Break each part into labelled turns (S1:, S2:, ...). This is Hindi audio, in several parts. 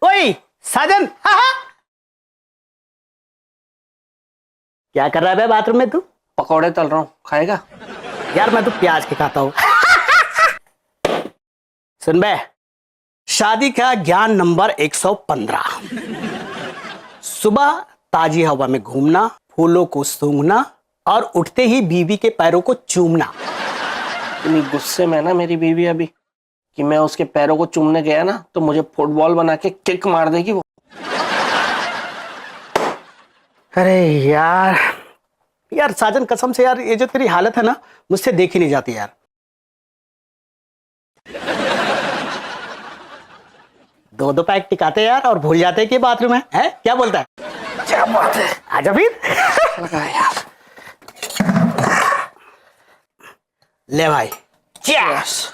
S1: ओए साजन, हाँ हाँ। क्या कर रहा है बे बाथरूम में तू?
S2: पकौड़े तल रहा हूँ, खाएगा?
S1: यार मैं तो प्याज के खाता हूँ। सुन बे, शादी का ज्ञान नंबर 115। सुबह ताजी हवा में घूमना, फूलों को सूंघना और उठते ही बीवी के पैरों को चूमना।
S2: इतनी गुस्से में ना मेरी बीवी अभी कि मैं उसके पैरों को चूमने गया ना तो मुझे फुटबॉल बना के किक मार देगी वो।
S1: अरे यार यार साजन, कसम से यार, ये जो तेरी हालत है ना, मुझसे देखी नहीं जाती यार। दो दो पैक टिकाते यार और भूल जाते कि बाथरूम है? क्या बोलता है?
S2: क्या बात है,
S1: आजा फिर।
S2: लगा यार।
S1: ले भाई, चीयर्स।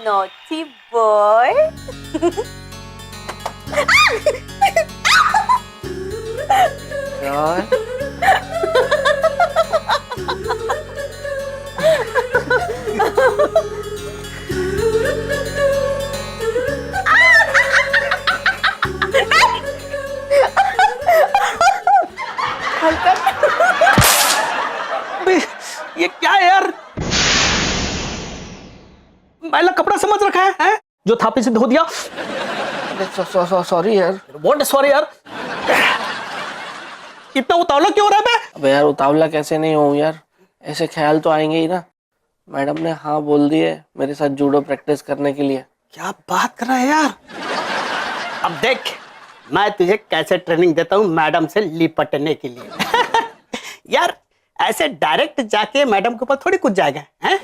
S3: Naughty boy.
S2: यार
S1: ये क्या है यार? मैला कपड़ा समझ रखा है? जो थापी से धो दिया।
S2: सॉरी यार।
S1: व्हाट सॉरी यार? इतना उतावला क्यों हो रहा है बे?
S2: अबे यार उतावला कैसे नहीं हूँ यार, ऐसे ख्याल तो आएंगे ही ना। मैडम ने हाँ बोल दी है मेरे साथ जूडो प्रैक्टिस करने के लिए।
S1: क्या बात कर रहा है यार? अब देख, मैं तुझे कैसे ट्रेनिंग देता हूँ मैडम से लिपटने के लिए। यार ऐसे डायरेक्ट जाके मैडम के ऊपर थोड़ी कुछ जाएगा हैं?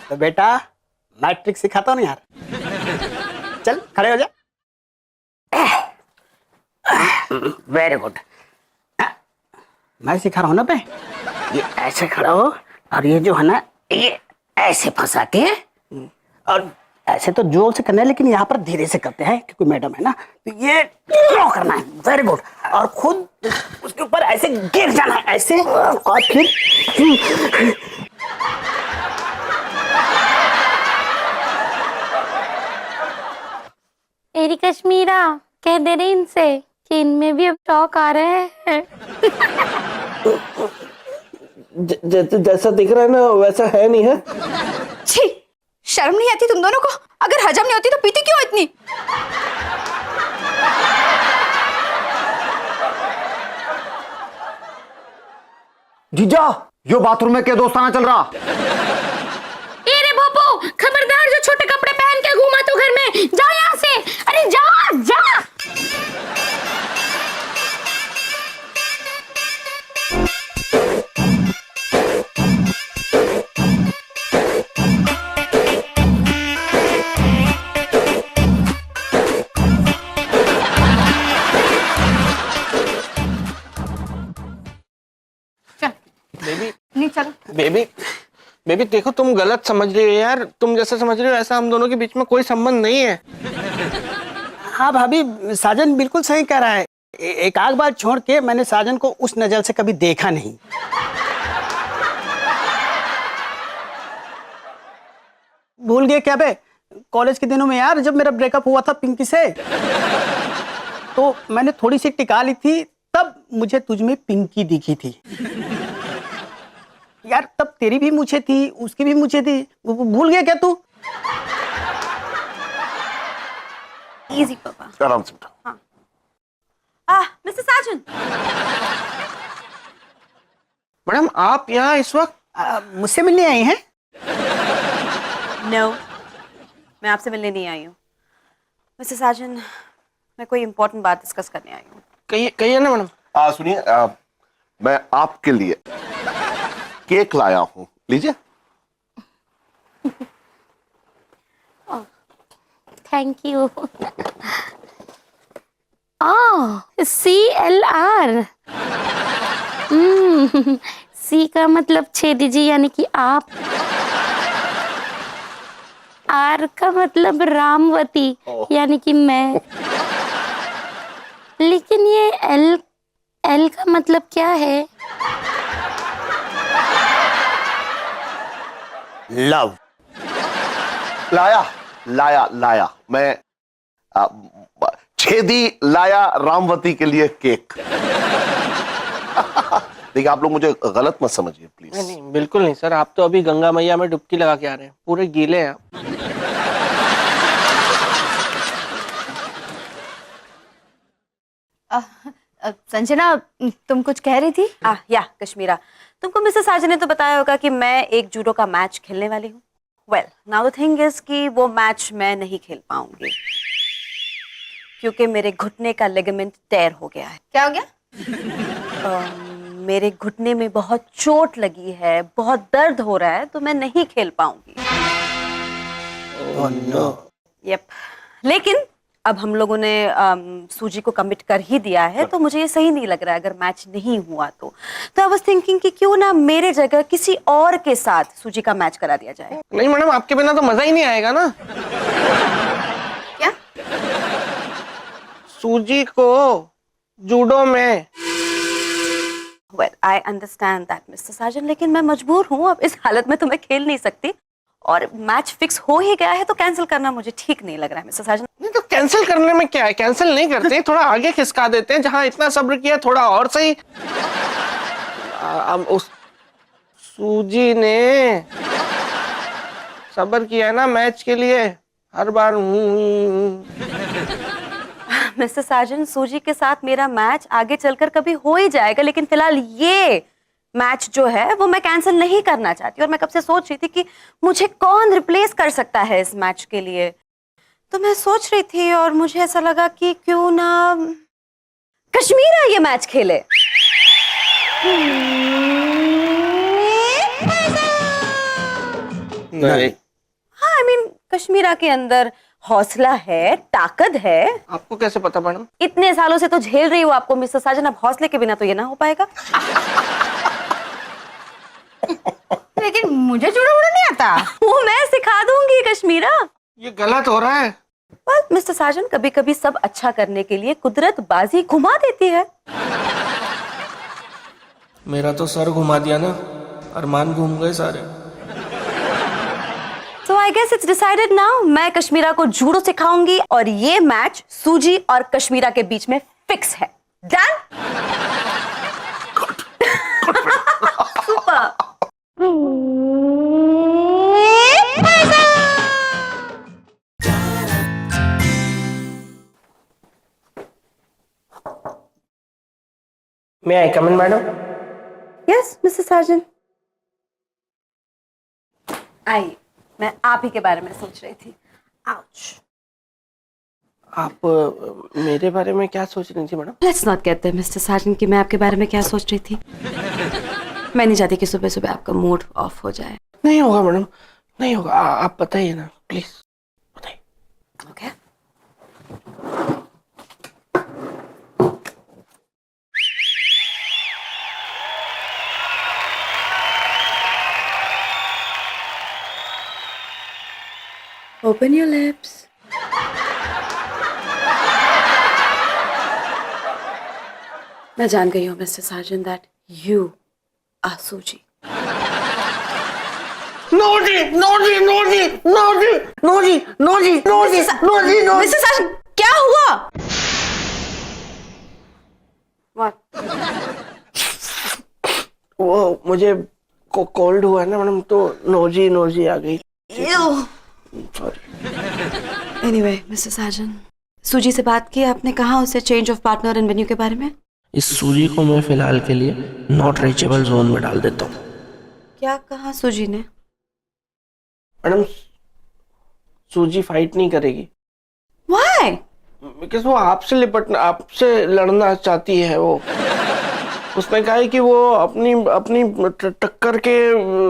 S1: तो बेटा मैं ट्रिक सिखाता हूँ यार। चल खड़े हो जा। Very good. मैं सिखा रहा हूँ ना बे, ये ऐसे खड़ा हो और ये जो है ना, ये ऐसे फंसा के, और ऐसे तो जोर से करना है लेकिन यहाँ पर धीरे से करते हैं क्योंकि मैडम है ना। तो ये क्यों करना है? Very good. और खुद उसके ऊपर ऐसे गिर जाना है, ऐसे, और फिर
S4: एरी कश्मीरा कह दे रही इनसे कि इनमें भी अब शौक आ रहे हैं।
S2: जैसा दिख रहा है ना वैसा है नहीं है।
S3: छी, शर्म नहीं आती तुम दोनों को? अगर हजम नहीं होती तो पीती क्यों इतनी?
S5: जीजा, यो बाथरूम में क्या दोस्ताना चल रहा?
S4: एरे भोपो, खबरदार जो छोटे कपड़े पहन के घूमा तो घर में, जा यहाँ से। अरे जा जा।
S2: बेबी
S3: नहीं चलो।
S2: बेबी बेबी देखो, तुम गलत समझ रही हो यार। तुम जैसा समझ रही हो ऐसा हम दोनों के बीच में कोई संबंध नहीं है।
S1: हाँ भाभी, साजन बिल्कुल सही कह रहा है। एक आध बार छोड़ के मैंने साजन को उस नजर से कभी देखा नहीं। भूल गए क्या बे? कॉलेज के दिनों में यार, जब मेरा ब्रेकअप हुआ था पिंकी से, तो मैंने थोड़ी सी टिका ली थी, तब मुझे तुझ में पिंकी दिखी थी। यार तब तेरी भी मुझे थी, उसकी भी मुझे थी। भूल गया क्या तू?
S3: इजी पापा।
S5: आराम से बैठो।
S3: मिस्टर साजन।
S2: मैडम आप यहाँ इस वक्त?
S1: मुझसे मिलने आई हैं?
S3: नो, मैं आपसे मिलने नहीं आई हूँ। मिस्टर साजन, मैं कोई इम्पोर्टेंट बात डिस्कस करने आई हूँ।
S2: कहिए ना मैडम।
S5: सुनिए, मैं आपके लिए केक लाया हूँ, लीजिए।
S4: Thank you. CLR। सी का मतलब छेदी जी यानी कि आप, आर का मतलब रामवती यानी कि मैं, लेकिन ये एल का मतलब क्या है?
S1: लव।
S5: लाया लाया लाया मैं छेदी लाया रामवती के लिए केक। देखिए आप लोग मुझे गलत मत समझिए
S2: नहीं
S5: प्लीज।
S2: नहीं बिल्कुल नहीं सर, आप तो अभी गंगा मैया में डुबकी लगा के आ रहे हैं, पूरे गीले हैं आप।
S6: संजना, तुम कुछ कह रही थी?
S3: या कश्मीरा, तुमको मिसेस साजन ने तो बताया होगा कि मैं एक जूडो का मैच खेलने वाली हूँ। Well now the thing is कि वो मैच मैं नहीं खेल पाऊंगी क्योंकि मेरे घुटने का लिगामेंट टेयर हो गया है।
S6: क्या हो गया?
S3: मेरे घुटने में बहुत चोट लगी है, बहुत दर्द हो रहा है, तो मैं नहीं खेल पाऊंगी। यप, लेकिन अब हम लोगों ने सूजी को कमिट कर ही दिया है, तो मुझे ये सही नहीं लग रहा है अगर मैच नहीं हुआ तो आई वाज थिंकिंग कि क्यों ना मेरे जगह किसी और के साथ सूजी का मैच करा दिया जाए।
S2: नहीं मैडम, आपके बिना तो मजा ही नहीं आएगा ना।
S3: क्या?
S2: सूजी को जूडो में।
S3: Well I understand that mister Sajan, लेकिन मैं मजबूर हूँ, अब इस हालत में तो मैं खेल नहीं सकती और मैच फिक्स हो ही गया है, तो कैंसिल करना मुझे ठीक नहीं लग रहा है मिस्टर साजन।
S2: नहीं तो कैंसिल करने में क्या है, कैंसिल नहीं करते, थोड़ा आगे खिसका देते हैं, जहां इतना सब्र किया थोड़ा और सही। अब उस सूजी ने सब्र किया है ना मैच के लिए, हर बार
S3: मिस्टर साजन, सूजी के साथ मेरा मैच आगे चलकर कभी हो ही जाएगा, लेकिन फिलहाल ये मैच जो है वो मैं कैंसिल नहीं करना चाहती, और मैं कब से सोच रही थी कि मुझे कौन रिप्लेस कर सकता है इस मैच के लिए। तो मैं सोच रही थी और मुझे ऐसा लगा कि क्यों ना कश्मीरा ये मैच खेले।
S2: नहीं।
S3: हाँ, आई मीन कश्मीरा के अंदर हौसला है, ताकत है।
S2: आपको कैसे पता मैडम?
S3: इतने सालों से तो झेल रही हूँ आपको मिस्टर साजन, अब हौसले के बिना तो ये ना हो पाएगा।
S6: लेकिन मुझे जूडो वूडो नहीं आता।
S3: वो मैं सिखा दूंगी कश्मीरा।
S2: ये गलत हो रहा है।
S3: well, मिस्टर साजन, कभी कभी सब अच्छा करने के लिए कुदरत बाजी घुमा देती है।
S2: मेरा तो सर घुमा दिया ना, अरमान घूम गए सारे।
S3: So I guess it's decided now, मैं कश्मीरा को जूडो सिखाऊंगी और ये मैच सूजी और कश्मीरा के बीच में फिक्स है। Done? Super.
S2: May I come in, madam?
S3: Yes mister Sajan, आइए, मैं आप ही के बारे में सोच रही थी। आउच।
S2: आप मेरे बारे में क्या सोच रही थी madam?
S3: Let's not get there mister Sajan कि मैं आपके बारे में क्या सोच रही थी। मैं नहीं चाहती कि सुबह सुबह आपका मूड ऑफ हो जाए।
S2: नहीं होगा मैडम, नहीं होगा। आप बताइए ना प्लीज, बताइए।
S3: ओके। Open your lips. मैं जान गई हूँ mister Sajan that you are Suji.
S2: No जी, नो जी, नो जी, नो जी, नो जी, नो जी, नो जी, नो जी, नो जी।
S3: मिस्टर साजन, क्या हुआ? What?
S2: वो मुझे कोल्ड हुआ है ना मैडम, तो नोजी आ गई।
S3: Anyway, मिस्टर साजन, सूजी से बात की आपने? कहा उसे change of partner and venue के बारे में?
S2: इस सूजी को मैं फिलहाल के लिए नॉट रीचेबल जोन में डाल देता हूँ।
S3: क्या कहा सूजी ने?
S2: मैडम सूजी फाइट नहीं करेगी।
S3: Why?
S2: बिकॉज वो आपसे लड़ना चाहती है। वो उसने कहा है कि वो अपनी टक्कर के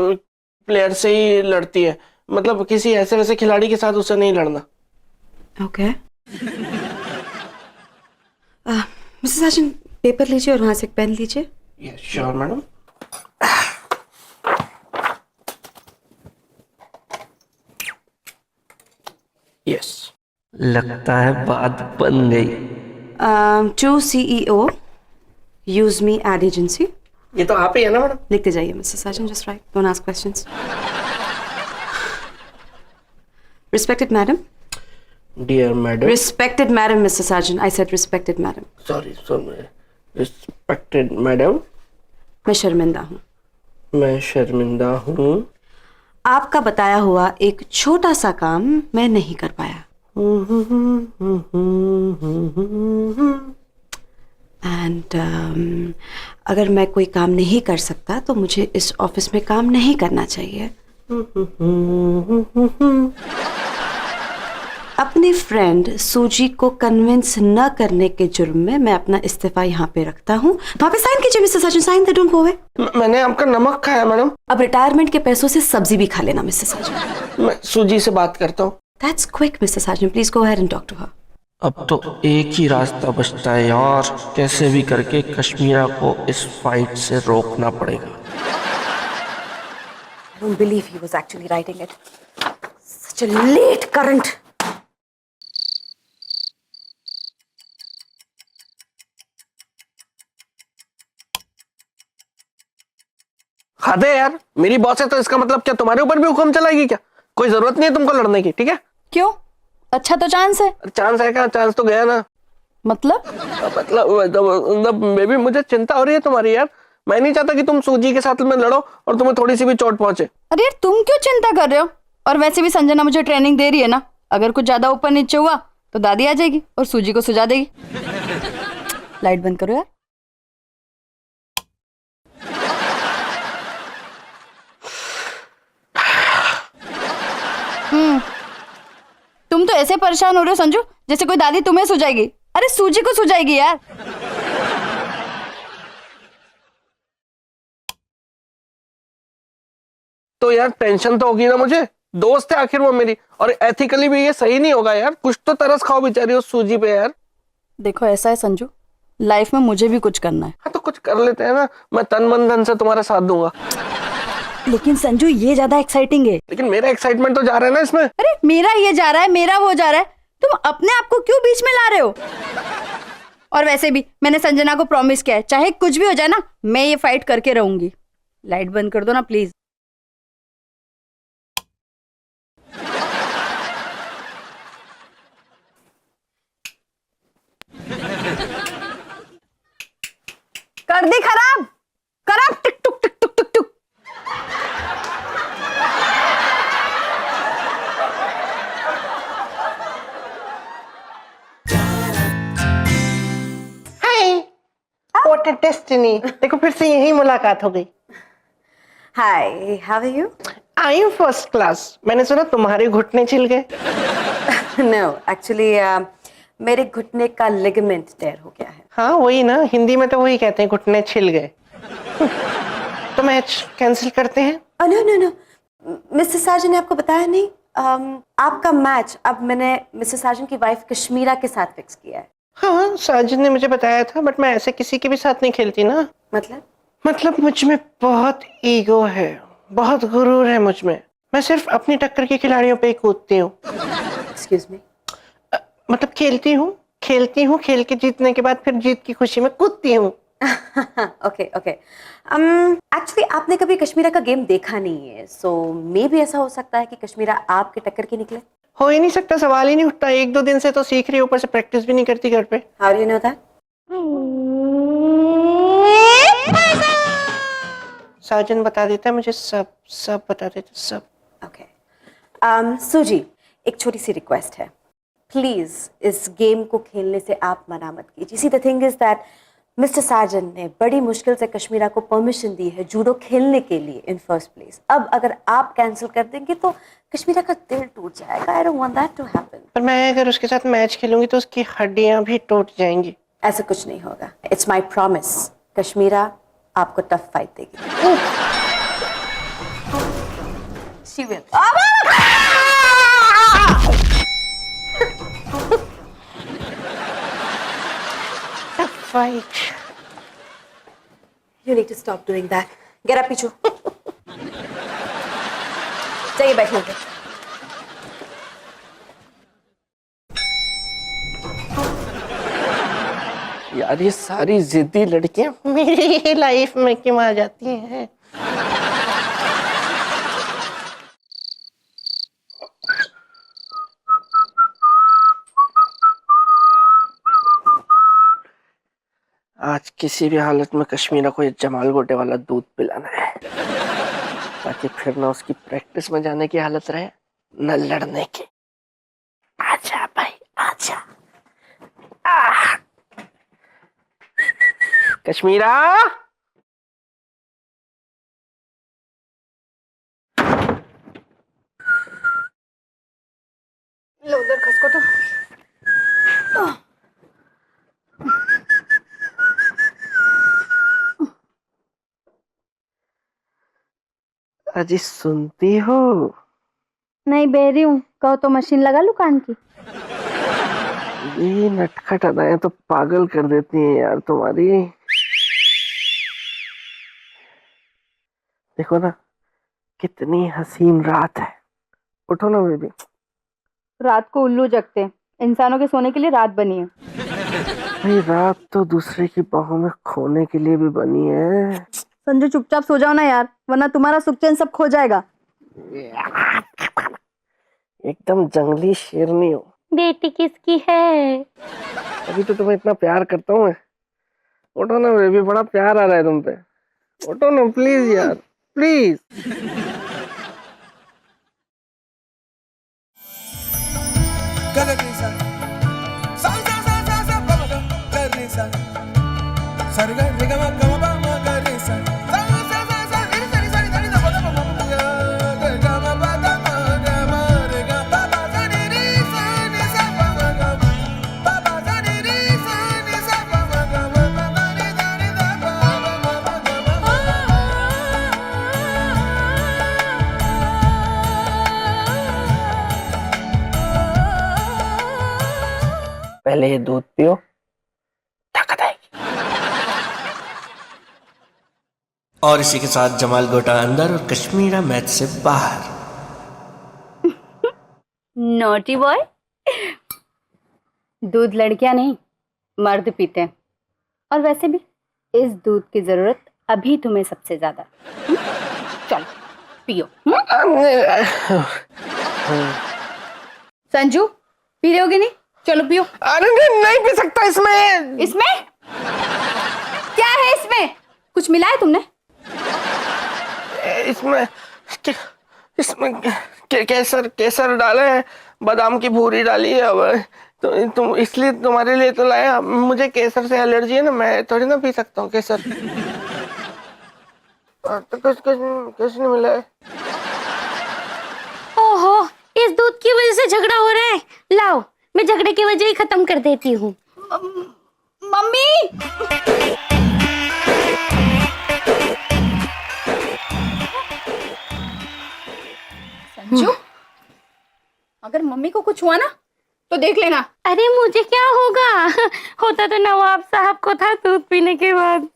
S2: प्लेयर से ही लड़ती है, मतलब किसी ऐसे वैसे खिलाड़ी के साथ उसे नहीं लड़ना।
S3: ओके। मिस्टर साजन, पेपर लीजिए और वहां से एक पेन लीजिए।
S2: Yes sure madam. यस, लगता है बात बन गई।
S3: To CEO, use me ad agency.
S2: ये तो आप ही है ना मैडम?
S3: लिखते जाइए mister Sajan, just write, don't ask questions. Respected madam.
S2: Dear madam.
S3: Respected madam mister Sajan, I said respected madam.
S2: Sorry respected madam.
S3: मैं शर्मिंदा हूँ।
S2: मैं शर्मिंदा हूँ।
S3: आपका बताया हुआ एक छोटा सा काम मैं नहीं कर पाया। एंड अगर मैं कोई काम नहीं कर सकता तो मुझे इस ऑफिस में काम नहीं करना चाहिए। अपनी फ्रेंड सूजी को कन्विंस न करने के जुर्म में मैं अपना इस्तीफा यहाँ पे रखता हूँ। वहाँ पे साइन कीजिए मिस्टर सचिन, साइन दे, डोंट गो अवे।
S2: मैंने आपका नमक खाया मैडम।
S3: अब रिटायरमेंट के पैसों से सब्जी भी खा लेना मिस्टर साजन।
S2: मैं सूजी से बात करता हूँ।
S3: That's quick, Mr. Sargent. Please go ahead and talk to her.
S2: अब तो एक ही रास्ता बचता है यार, कैसे भी करके कश्मीरा को इस फाइट से रोकना पड़ेगा।
S3: I don't believe he was actually writing it. Such a late current.
S2: खाते यार, मेरी बॉस है तो इसका मतलब क्या तुम्हारे ऊपर भी हुक्म चलाएगी क्या? कोई जरूरत नहीं है तुमको लड़ने की, ठीक है?
S6: क्यों? अच्छा तो चांस है।
S2: चांस है क्या? चांस तो गया ना।
S6: मतलब
S2: मतलब बेबी मुझे चिंता हो रही है तुम्हारी यार। मैं नहीं चाहता कि तुम सूजी के साथ में लड़ो और तुम्हें थोड़ी सी भी चोट पहुंचे।
S6: अरे यार तुम क्यों चिंता कर रहे हो? और वैसे भी संजना मुझे ट्रेनिंग दे रही है ना, अगर कुछ ज्यादा ऊपर नीचे हुआ तो दादी आ जाएगी और सूजी को सुझा देगी। लाइट बंद करो यार। तुम तो ऐसे परेशान हो रहे हो संजू जैसे कोई दादी तुम्हें सुझाएगी। अरे सूजी को सुझाएगी यार।
S2: तो यार टेंशन तो होगी ना मुझे, दोस्त है आखिर वो मेरी, और एथिकली भी ये सही नहीं होगा यार। कुछ तो तरस खाओ बेचारी उस सूजी पे यार।
S6: देखो ऐसा है संजू, लाइफ में मुझे भी कुछ करना है।
S2: हाँ तो कुछ कर लेते हैं ना, मैं तन मन धन से तुम्हारा साथ दूंगा।
S6: लेकिन संजू ये ज्यादा एक्साइटिंग है।
S2: लेकिन मेरा एक्साइटमेंट तो जा रहा है ना इसमें।
S6: अरे मेरा ये जा रहा है, मेरा वो जा रहा है, तुम अपने आप को क्यों बीच में ला रहे हो? और वैसे भी मैंने संजना को प्रॉमिस किया है, चाहे कुछ भी हो जाए ना, मैं ये फाइट करके रहूंगी। लाइट बंद कर दो ना प्लीज। कर दी खराब, खराब, टिक टुक टिक टुक टिक टुक।
S2: What a destiny! देखो फिर से यही मुलाकात हो गई।
S3: Hi, how are you?
S2: I am first class. मैंने सुना तुम्हारे घुटने छिल गए।
S3: No, actually मेरे घुटने का लिगामेंट टेयर हो गया है।
S2: हाँ वही ना, हिंदी में तो वही कहते हैं, घुटने छिल गए। तो मैच कैंसिल करते हैं।
S3: No no no, mister Sajan ने आपको बताया नहीं? आपका मैच अब मैंने मिस्टर साजन की वाइफ कश्मीरा के साथ फिक्स किया है।
S2: हाँ साजिद ने मुझे बताया था, बट मैं ऐसे किसी के भी साथ नहीं खेलती ना। मतलब मुझ में बहुत ईगो है, बहुत गुरूर है मुझ में। मैं सिर्फ अपनी टक्कर के खिलाड़ियों पे ही कूदती हूँ।
S3: Excuse me?
S2: मतलब खेलती हूँ, खेल के जीतने के बाद फिर जीत की खुशी में कूदती हूँ।
S3: Okay okay. एक्चुअली आपने कभी कश्मीरा का गेम देखा नहीं है, सो मे भी ऐसा हो सकता है कि कश्मीरा आपके टक्कर की निकले।
S2: हो ही नहीं सकता, सवाल ही नहीं उठता। 1-2 दिन से तो सीख रही, ऊपर से प्रैक्टिस भी नहीं करती घर पे।
S3: How do you know that?
S2: Sajan बता देता है मुझे, सब बता देता, सब।
S3: ओके सूजी, एक छोटी सी रिक्वेस्ट है, प्लीज इस गेम को खेलने से आप मना मत कीजिए। See the thing is that mister Sajan ने बड़ी मुश्किल से कश्मीरा को परमिशन दी है जूडो खेलने के लिए इन फर्स्ट प्लेस। अब अगर आप कैंसिल कर देंगे तो कश्मीरा का दिल टूट जाएगा। I don't want that to happen.
S2: पर मैं अगर उसके साथ मैच खेलूंगी तो उसकी हड्डियां भी टूट जाएंगी।
S3: ऐसा कुछ नहीं होगा, इट्स माई प्रॉमिस। कश्मीरा आपको टफ फाइट देगी। She will.
S2: Fight.
S3: You need to stop doing that. Get up, Pichu. जाइए बैठिए।
S2: यार ये सारी जिद्दी लड़कियां मेरी लाइफ में क्यों आ जाती हैं? आज किसी भी हालत में कश्मीरा को ये जमाल गोटे वाला दूध पिलाना है, ताकि फिर ना उसकी प्रैक्टिस में जाने की हालत रहे न लड़ने की। आजा भाई आजा। कश्मीरा,
S6: लो उधर खसको तो।
S2: अजी सुनती हो?
S6: नहीं बह रही हूँ, कहो तो मशीन लगा लूं कान की।
S2: ये नटखट अदाएं तो पागल कर देती हैं यार तुम्हारी। देखो ना कितनी हसीन रात है। उठो ना बेबी।
S6: रात को उल्लू जगते हैं, इंसानों के सोने के लिए रात बनी है।
S2: भाई रात तो दूसरे की बाहों में खोने के लिए भी बनी है।
S6: संजू चुपचाप सो जाओ ना यार, वरना तुम्हारा सुख चैन सब खो जाएगा।
S2: एकदम जंगली शेरनी हो।
S4: बेटी किसकी है?
S2: अभी तो तुम्हें इतना प्यार करता हूँ मैं। उठो ना बेबी, बड़ा प्यार आ रहा है तुम पे। उठो ना प्लीज यार, प्लीज। पहले ये दूध पियो, ताकत आएगी।
S7: और इसी के साथ जमाल गोटा अंदर और कश्मीरा मैच से बाहर।
S6: Naughty boy. दूध लड़कियां नहीं मर्द पीते हैं, और वैसे भी इस दूध की जरूरत अभी तुम्हें सबसे ज्यादा। चल पियो। संजू पी रहे होगे नहीं? चलो पियो।
S2: अरे नहीं पी सकता इसमें।
S6: इसमें क्या है? इसमें कुछ मिला है तुमने?
S2: इसमें केसर केसर डाले हैं, बादाम की भूरी डाली है। अब तो तुम इसलिए तुम्हारे लिए तो लाया। मुझे केसर से एलर्जी है ना, मैं थोड़ी ना पी सकता हूँ केसर। तो कुछ नहीं मिला है।
S4: ओहो, इस दूध की वजह से झगड़ा हो रहा है। लाओ मैं झगड़े की वजह ही खत्म कर देती हूँ।
S6: मम्मी संजू, अगर मम्मी को कुछ हुआ ना तो देख लेना।
S4: अरे मुझे क्या होगा? होता तो नवाब साहब को था दूध पीने के बाद।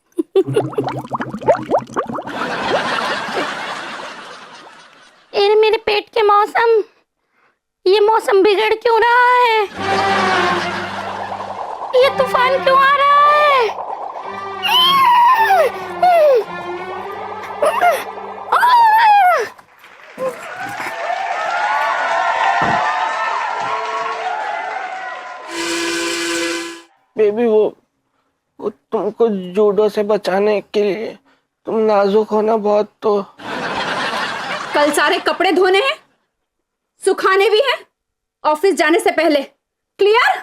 S4: अरे मेरे पेट के मौसम, ये मौसम बिगड़ क्यों रहा है? ये तूफान क्यों आ रहा है?
S2: बेबी वो तुमको जूडो से बचाने के लिए तुम नाजुक हो ना बहुत। तो
S6: कल सारे कपड़े धोने हैं, सुखाने भी हैं, ऑफिस जाने से पहले। क्लियर?